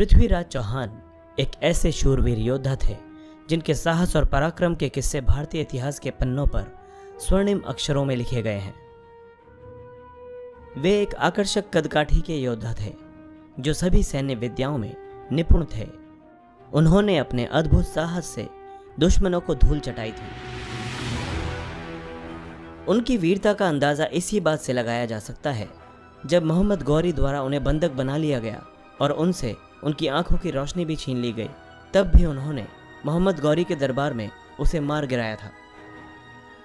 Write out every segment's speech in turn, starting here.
पृथ्वीराज चौहान एक ऐसे शूरवीर योद्धा थे जिनके साहस और पराक्रम के किस्से भारतीय इतिहास के पन्नों पर स्वर्णिम अक्षरों में लिखे गए हैं। वे एक आकर्षक कदकाठी के योद्धा थे जो सभी सैन्य विद्याओं में निपुण थे। उन्होंने अपने अद्भुत साहस से दुश्मनों को धूल चटाई थी। उनकी वीरता का अंदाजा इसी बात से लगाया जा सकता है जब मोहम्मद गौरी द्वारा उन्हें बंधक बना लिया गया और उनसे उनकी आंखों की रोशनी भी छीन ली गई, तब भी उन्होंने मोहम्मद गौरी के दरबार में उसे मार गिराया था।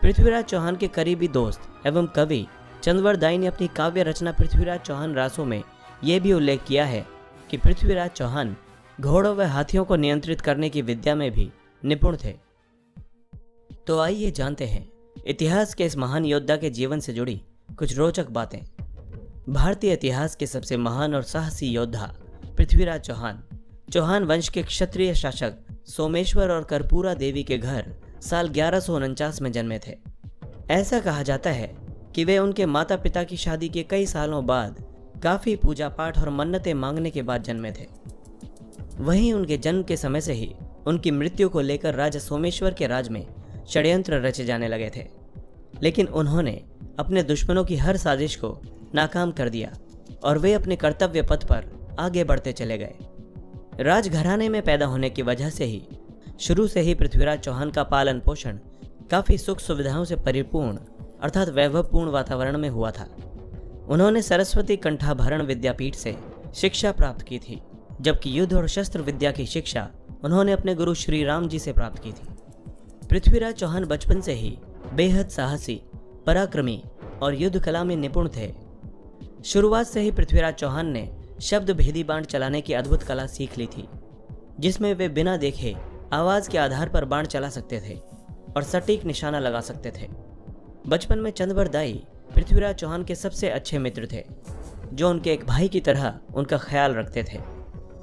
पृथ्वीराज चौहान के करीबी दोस्त एवं कवि चंद्रवर दाई ने अपनी काव्य रचना पृथ्वीराज चौहान रासों में यह भी उल्लेख किया है कि पृथ्वीराज चौहान घोड़ों व हाथियों को नियंत्रित करने की विद्या में भी निपुण थे। तो आइए जानते हैं इतिहास के इस महान योद्धा के जीवन से जुड़ी कुछ रोचक बातें। भारतीय इतिहास के सबसे महान और साहसी योद्धा पृथ्वीराज चौहान चौहान वंश के क्षत्रिय शासक सोमेश्वर और कर्पूरा देवी के घर साल 1149 में जन्मे थे। ऐसा कहा जाता है कि वे उनके माता पिता की शादी के कई सालों बाद काफी पूजा पाठ और मन्नतें मांगने के बाद जन्मे थे। वहीं उनके जन्म के समय से ही उनकी मृत्यु को लेकर राजा सोमेश्वर के राज में षड्यंत्र रचे जाने लगे थे, लेकिन उन्होंने अपने दुश्मनों की हर साजिश को नाकाम कर दिया और वे अपने कर्तव्य पथ पर आगे बढ़ते चले गए। राजघराने में पैदा होने की वजह से ही शुरू से ही पृथ्वीराज चौहान का पालन पोषण काफी सुख सुविधाओं से परिपूर्ण अर्थात वैभवपूर्ण वातावरण में हुआ था। उन्होंने सरस्वती कंठाभरण विद्यापीठ से शिक्षा प्राप्त की थी, जबकि युद्ध और शस्त्र विद्या की शिक्षा उन्होंने अपने गुरु श्री राम जी से प्राप्त की थी। पृथ्वीराज चौहान बचपन से ही बेहद साहसी, पराक्रमी और युद्ध कला में निपुण थे। शुरुआत से ही पृथ्वीराज चौहान ने शब्द भेदी बाण चलाने की अद्भुत कला सीख ली थी, जिसमें वे बिना देखे आवाज के आधार पर बाण चला सकते थे और सटीक निशाना लगा सकते थे। बचपन में चंद्रवर दाई पृथ्वीराज चौहान के सबसे अच्छे मित्र थे, जो उनके एक भाई की तरह उनका ख्याल रखते थे।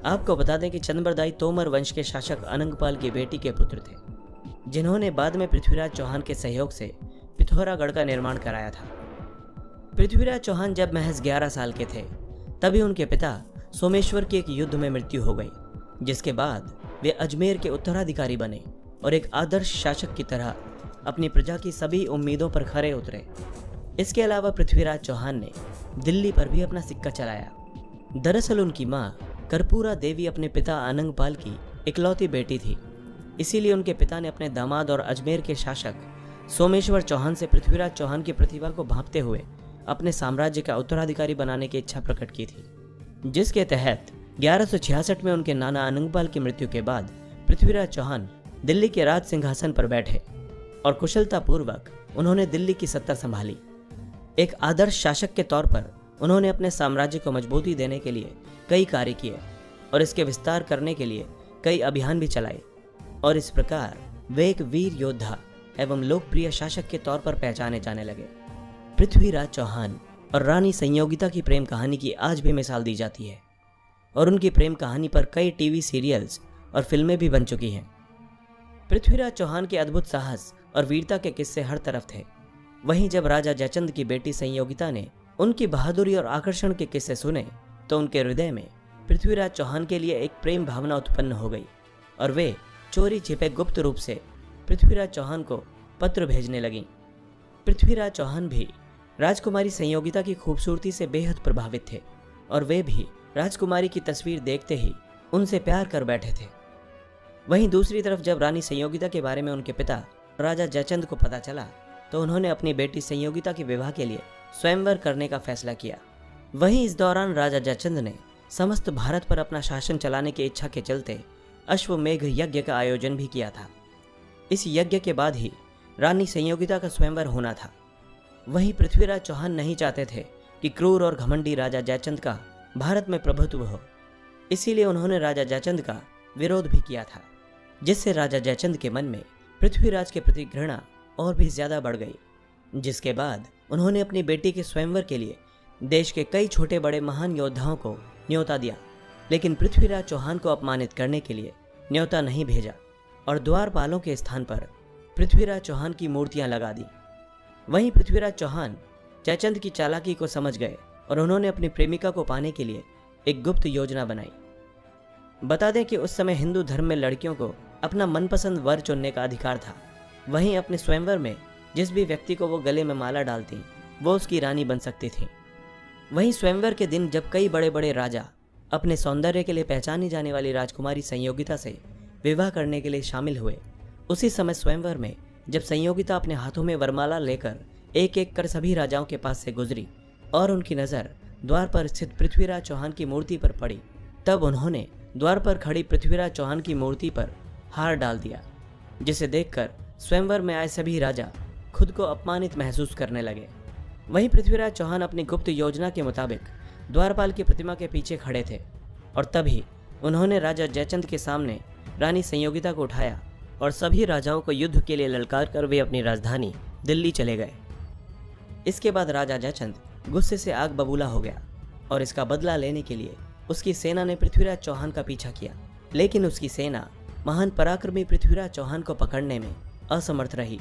आपको बता दें कि चंद्रवर दाई तोमर वंश के शासक अनंगपाल की बेटी के पुत्र थे, जिन्होंने बाद में पृथ्वीराज चौहान के सहयोग से पिथौरागढ़ का निर्माण कराया था। पृथ्वीराज चौहान जब महज 11 साल के थे तभी उनके पिता सोमेश्वर की एक युद्ध में मृत्यु हो गई, जिसके बाद वे अजमेर के उत्तराधिकारी बने और एक आदर्श शासक की तरह अपनी प्रजा की सभी उम्मीदों पर खरे उतरे। इसके अलावा पृथ्वीराज चौहान ने दिल्ली पर भी अपना सिक्का चलाया। दरअसल उनकी मां कर्पूरा देवी अपने पिता अनंगपाल की इकलौती बेटी थी, इसीलिए उनके पिता ने अपने दामाद और अजमेर के शासक सोमेश्वर चौहान से पृथ्वीराज चौहान की प्रतिभा को भांपते हुए अपने साम्राज्य का उत्तराधिकारी बनाने की इच्छा प्रकट की थी, जिसके तहत 1166 में उनके नाना अनंगपाल की मृत्यु के बाद पृथ्वीराज चौहान दिल्ली के राज सिंहासन पर बैठे और कुशलतापूर्वक उन्होंने दिल्ली की सत्ता संभाली। एक आदर्श शासक के तौर पर उन्होंने अपने साम्राज्य को मजबूती देने के लिए कई कार्य किए और इसके विस्तार करने के लिए कई अभियान भी चलाए, और इस प्रकार वे एक वीर योद्धा एवं लोकप्रिय शासक के तौर पर पहचाने जाने लगे। पृथ्वीराज चौहान और रानी संयोगिता की प्रेम कहानी की आज भी मिसाल दी जाती है और उनकी प्रेम कहानी पर कई टीवी सीरियल्स और फिल्में भी बन चुकी हैं। पृथ्वीराज चौहान के अद्भुत साहस और वीरता के किस्से हर तरफ थे। वहीं जब राजा जयचंद की बेटी संयोगिता ने उनकी बहादुरी और आकर्षण के किस्से सुने तो उनके हृदय में पृथ्वीराज चौहान के लिए एक प्रेम भावना उत्पन्न हो गई और वे चोरी छिपे गुप्त रूप से पृथ्वीराज चौहान को पत्र भेजने लगीं। पृथ्वीराज चौहान भी राजकुमारी संयोगिता की खूबसूरती से बेहद प्रभावित थे और वे भी राजकुमारी की तस्वीर देखते ही उनसे प्यार कर बैठे थे। वहीं दूसरी तरफ जब रानी संयोगिता के बारे में उनके पिता राजा जयचंद को पता चला तो उन्होंने अपनी बेटी संयोगिता के विवाह के लिए स्वयंवर करने का फैसला किया। वहीं इस दौरान राजा जयचंद ने समस्त भारत पर अपना शासन चलाने की इच्छा के चलते अश्वमेघ यज्ञ का आयोजन भी किया था। इस यज्ञ के बाद ही रानी संयोगिता का स्वयंवर होना था। वहीं पृथ्वीराज चौहान नहीं चाहते थे कि क्रूर और घमंडी राजा जयचंद का भारत में प्रभुत्व हो, इसीलिए उन्होंने राजा जयचंद का विरोध भी किया था, जिससे राजा जयचंद के मन में पृथ्वीराज के प्रति घृणा और भी ज्यादा बढ़ गई। जिसके बाद उन्होंने अपनी बेटी के स्वयंवर के लिए देश के कई छोटे बड़े महान योद्धाओं को न्योता दिया, लेकिन पृथ्वीराज चौहान को अपमानित करने के लिए न्योता नहीं भेजा और द्वारपालों के स्थान पर पृथ्वीराज चौहान की मूर्तियां लगा दी। वहीं पृथ्वीराज चौहान जयचंद की चालाकी को समझ गए और उन्होंने अपनी प्रेमिका को पाने के लिए एक गुप्त योजना बनाई। बता दें कि उस समय हिंदू धर्म में लड़कियों को अपना मनपसंद वर चुनने का अधिकार था। वहीं अपने स्वयंवर में जिस भी व्यक्ति को वो गले में माला डालती वो उसकी रानी बन सकती थी। वहीं स्वयंवर के दिन जब कई बड़े बड़े राजा अपने सौंदर्य के लिए पहचानी जाने वाली राजकुमारी संयोगिता से विवाह करने के लिए शामिल हुए, उसी समय स्वयंवर में जब संयोगिता अपने हाथों में वरमाला लेकर एक एक कर सभी राजाओं के पास से गुजरी और उनकी नज़र द्वार पर स्थित पृथ्वीराज चौहान की मूर्ति पर पड़ी, तब उन्होंने द्वार पर खड़ी पृथ्वीराज चौहान की मूर्ति पर हार डाल दिया, जिसे देखकर स्वयंवर में आए सभी राजा खुद को अपमानित महसूस करने लगे। वहीं पृथ्वीराज चौहान अपनी गुप्त योजना के मुताबिक द्वारपाल की प्रतिमा के पीछे खड़े थे और तभी उन्होंने राजा जयचंद के सामने रानी संयोगिता को उठाया और सभी राजाओं को युद्ध के लिए ललकार कर वे अपनी राजधानी दिल्ली चले गए। इसके बाद राजा जयचंद गुस्से से आग बबूला हो गया और इसका बदला लेने के लिए उसकी सेना ने पृथ्वीराज चौहान का पीछा किया, लेकिन उसकी सेना महान पराक्रमी पृथ्वीराज चौहान को पकड़ने में असमर्थ रही।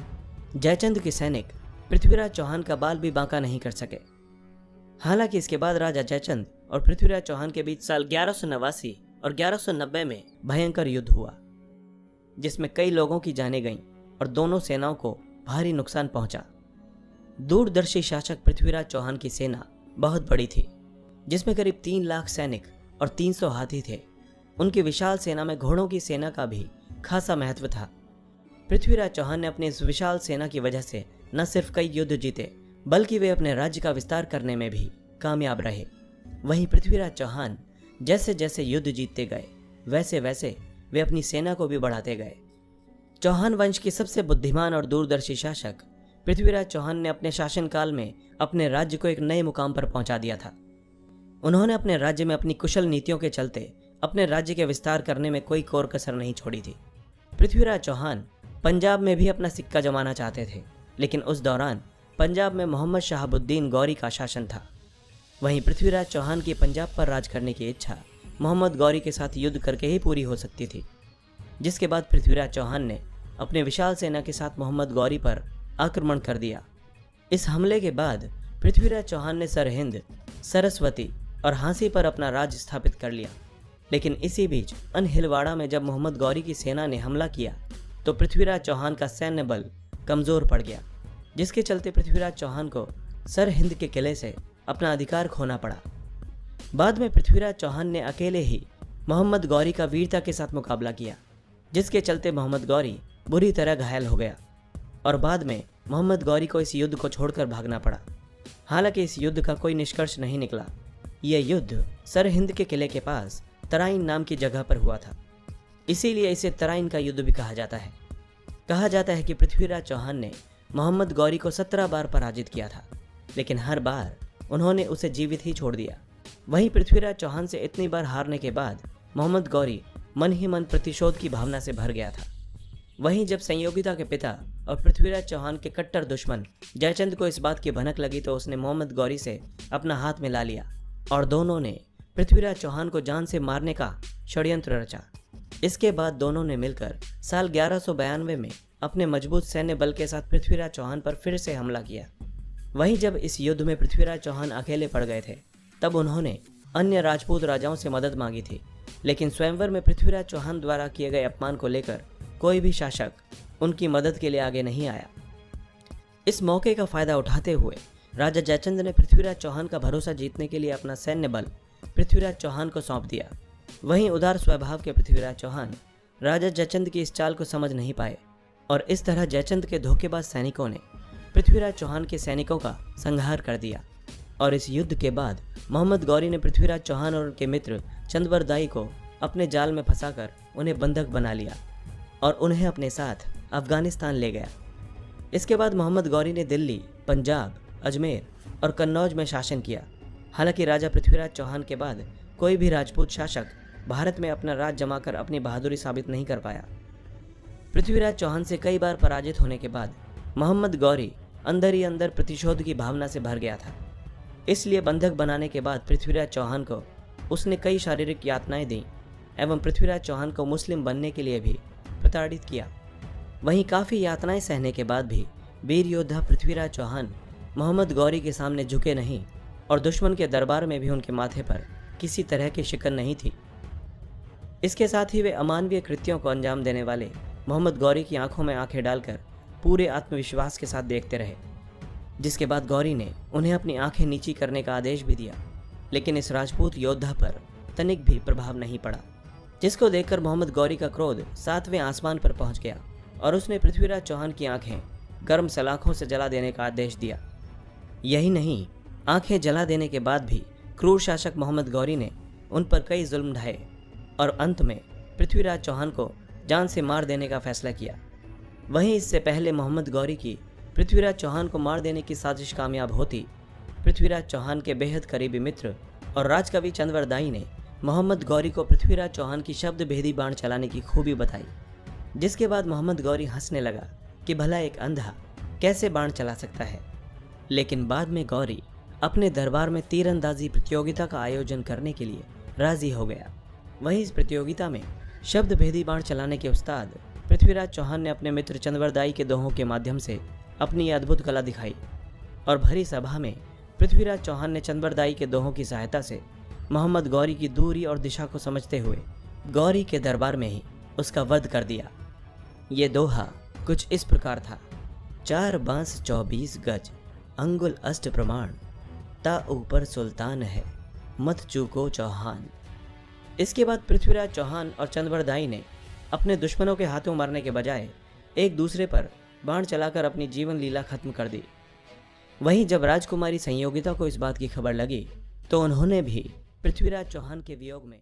जयचंद के सैनिक पृथ्वीराज चौहान का बाल भी बांका नहीं कर सके। हालांकि इसके बाद राजा जयचंद और पृथ्वीराज चौहान के बीच साल 1189 और 1190 में भयंकर युद्ध हुआ, जिसमें कई लोगों की जानें गईं और दोनों सेनाओं को भारी नुकसान पहुंचा। दूरदर्शी शासक पृथ्वीराज चौहान की सेना बहुत बड़ी थी, जिसमें करीब 3 लाख सैनिक और 300 हाथी थे। उनकी विशाल सेना में घोड़ों की सेना का भी खासा महत्व था। पृथ्वीराज चौहान ने अपनी इस विशाल सेना की वजह से न सिर्फ कई युद्ध जीते, बल्कि वे अपने राज्य का विस्तार करने में भी कामयाब रहे। वहीं पृथ्वीराज चौहान जैसे जैसे युद्ध जीतते गए, वैसे वैसे वे अपनी सेना को भी बढ़ाते गए। चौहान वंश के सबसे बुद्धिमान और दूरदर्शी शासक पृथ्वीराज चौहान ने अपने शासनकाल में अपने राज्य को एक नए मुकाम पर पहुंचा दिया था। उन्होंने अपने राज्य में अपनी कुशल नीतियों के चलते अपने राज्य के विस्तार करने में कोई कोर कसर नहीं छोड़ी थी। पृथ्वीराज चौहान पंजाब में भी अपना सिक्का जमाना चाहते थे, लेकिन उस दौरान पंजाब में मोहम्मद शहाबुद्दीन गौरी का शासन था। वहीं पृथ्वीराज चौहान की पंजाब पर राज करने की इच्छा मोहम्मद गौरी के साथ युद्ध करके ही पूरी हो सकती थी, जिसके बाद पृथ्वीराज चौहान ने अपने विशाल सेना के साथ मोहम्मद गौरी पर आक्रमण कर दिया। इस हमले के बाद पृथ्वीराज चौहान ने सरहिंद, सरस्वती और हांसी पर अपना राज स्थापित कर लिया। लेकिन इसी बीच अनहिलवाड़ा में जब मोहम्मद गौरी की सेना ने हमला किया तो पृथ्वीराज चौहान का सैन्य बल कमज़ोर पड़ गया, जिसके चलते पृथ्वीराज चौहान को सरहिंद के किले से अपना अधिकार खोना पड़ा। बाद में पृथ्वीराज चौहान ने अकेले ही मोहम्मद गौरी का वीरता के साथ मुकाबला किया, जिसके चलते मोहम्मद गौरी बुरी तरह घायल हो गया और बाद में मोहम्मद गौरी को इस युद्ध को छोड़कर भागना पड़ा। हालांकि इस युद्ध का कोई निष्कर्ष नहीं निकला। यह युद्ध सरहिंद के किले के पास तराइन नाम की जगह पर हुआ था, इसीलिए इसे तराइन का युद्ध भी कहा जाता है। कहा जाता है कि पृथ्वीराज चौहान ने मोहम्मद गौरी को 17 बार पराजित किया था, लेकिन हर बार उन्होंने उसे जीवित ही छोड़ दिया। वहीं पृथ्वीराज चौहान से इतनी बार हारने के बाद मोहम्मद गौरी मन ही मन प्रतिशोध की भावना से भर गया था। वहीं जब संयोगिता के पिता और पृथ्वीराज चौहान के कट्टर दुश्मन जयचंद को इस बात की भनक लगी तो उसने मोहम्मद गौरी से अपना हाथ मिला लिया और दोनों ने पृथ्वीराज चौहान को जान से मारने का षड्यंत्र रचा। इसके बाद दोनों ने मिलकर साल 1192 में अपने मजबूत सैन्य बल के साथ पृथ्वीराज चौहान पर फिर से हमला किया। वहीं जब इस युद्ध में पृथ्वीराज चौहान अकेले पड़ गए थे तब उन्होंने अन्य राजपूत राजाओं से मदद मांगी थी, लेकिन स्वयंवर में पृथ्वीराज चौहान द्वारा किए गए अपमान को लेकर कोई भी शासक उनकी मदद के लिए आगे नहीं आया। इस मौके का फायदा उठाते हुए राजा जयचंद ने पृथ्वीराज चौहान का भरोसा जीतने के लिए अपना सैन्य बल पृथ्वीराज चौहान को सौंप दिया। वहीं उदार स्वभाव के पृथ्वीराज चौहान राजा जयचंद की इस चाल को समझ नहीं पाए और इस तरह जयचंद के धोखेबाज सैनिकों ने पृथ्वीराज चौहान के सैनिकों का संहार कर दिया। और इस युद्ध के बाद मोहम्मद गौरी ने पृथ्वीराज चौहान और उनके मित्र चंदवरदाई को अपने जाल में फंसाकर उन्हें बंधक बना लिया और उन्हें अपने साथ अफगानिस्तान ले गया। इसके बाद मोहम्मद गौरी ने दिल्ली, पंजाब, अजमेर और कन्नौज में शासन किया। हालांकि राजा पृथ्वीराज चौहान के बाद कोई भी राजपूत शासक भारत में अपना राज जमाकर अपनी बहादुरी साबित नहीं कर पाया। पृथ्वीराज चौहान से कई बार पराजित होने के बाद मोहम्मद गौरी अंदर ही अंदर प्रतिशोध की भावना से भर गया था। इसलिए बंधक बनाने के बाद पृथ्वीराज चौहान को उसने कई शारीरिक यातनाएं दी एवं पृथ्वीराज चौहान को मुस्लिम बनने के लिए भी प्रताड़ित किया। वहीं काफ़ी यातनाएं सहने के बाद भी वीर योद्धा पृथ्वीराज चौहान मोहम्मद गौरी के सामने झुके नहीं और दुश्मन के दरबार में भी उनके माथे पर किसी तरह की शिकन नहीं थी। इसके साथ ही वे अमानवीय कृत्यों को अंजाम देने वाले मोहम्मद गौरी की आंखों में आंखें डालकर पूरे आत्मविश्वास के साथ देखते रहे, जिसके बाद गौरी ने उन्हें अपनी आंखें नीची करने का आदेश भी दिया। लेकिन इस राजपूत योद्धा पर तनिक भी प्रभाव नहीं पड़ा, जिसको देखकर मोहम्मद गौरी का क्रोध 7वें आसमान पर पहुंच गया और उसने पृथ्वीराज चौहान की आंखें गर्म सलाखों से जला देने का आदेश दिया। यही नहीं, आंखें जला देने के बाद भी क्रूर शासक मोहम्मद गौरी ने उन पर कई जुल्म ढाए और अंत में पृथ्वीराज चौहान को जान से मार देने का फैसला किया। वहीं इससे पहले मोहम्मद गौरी की पृथ्वीराज चौहान को मार देने की साजिश कामयाब होती, पृथ्वीराज चौहान के बेहद करीबी मित्र और राजकवि चंद्रवरदाई ने मोहम्मद गौरी को पृथ्वीराज चौहान की शब्द भेदी बाण चलाने की खूबी बताई, जिसके बाद मोहम्मद गौरी हंसने लगा कि भला एक अंधा कैसे बाण चला सकता है। लेकिन बाद में गौरी अपने दरबार में तीरंदाजी प्रतियोगिता का आयोजन करने के लिए राजी हो गया। वहीं इस प्रतियोगिता में शब्द भेदी बाण चलाने के उस्ताद पृथ्वीराज चौहान ने अपने मित्र चंद्रवरदाई के दोहों के माध्यम से अपनी अद्भुत कला दिखाई और भरी सभा में पृथ्वीराज चौहान ने चंद्रवरदाई के दोहों की सहायता से मोहम्मद गौरी की दूरी और दिशा को समझते हुए गौरी के दरबार में ही उसका वध कर दिया। ये दोहा कुछ इस प्रकार था: 4 बांस 24 गज, अंगुल अष्ट प्रमाण, ता ऊपर सुल्तान है, मत चूको चौहान। इसके बाद पृथ्वीराज चौहान और चंद्रवरदाई ने अपने दुश्मनों के हाथों मारने के बजाय एक दूसरे पर बाण चलाकर अपनी जीवन लीला खत्म कर दी। वहीं जब राजकुमारी संयोगिता को इस बात की खबर लगी तो उन्होंने भी पृथ्वीराज चौहान के वियोग में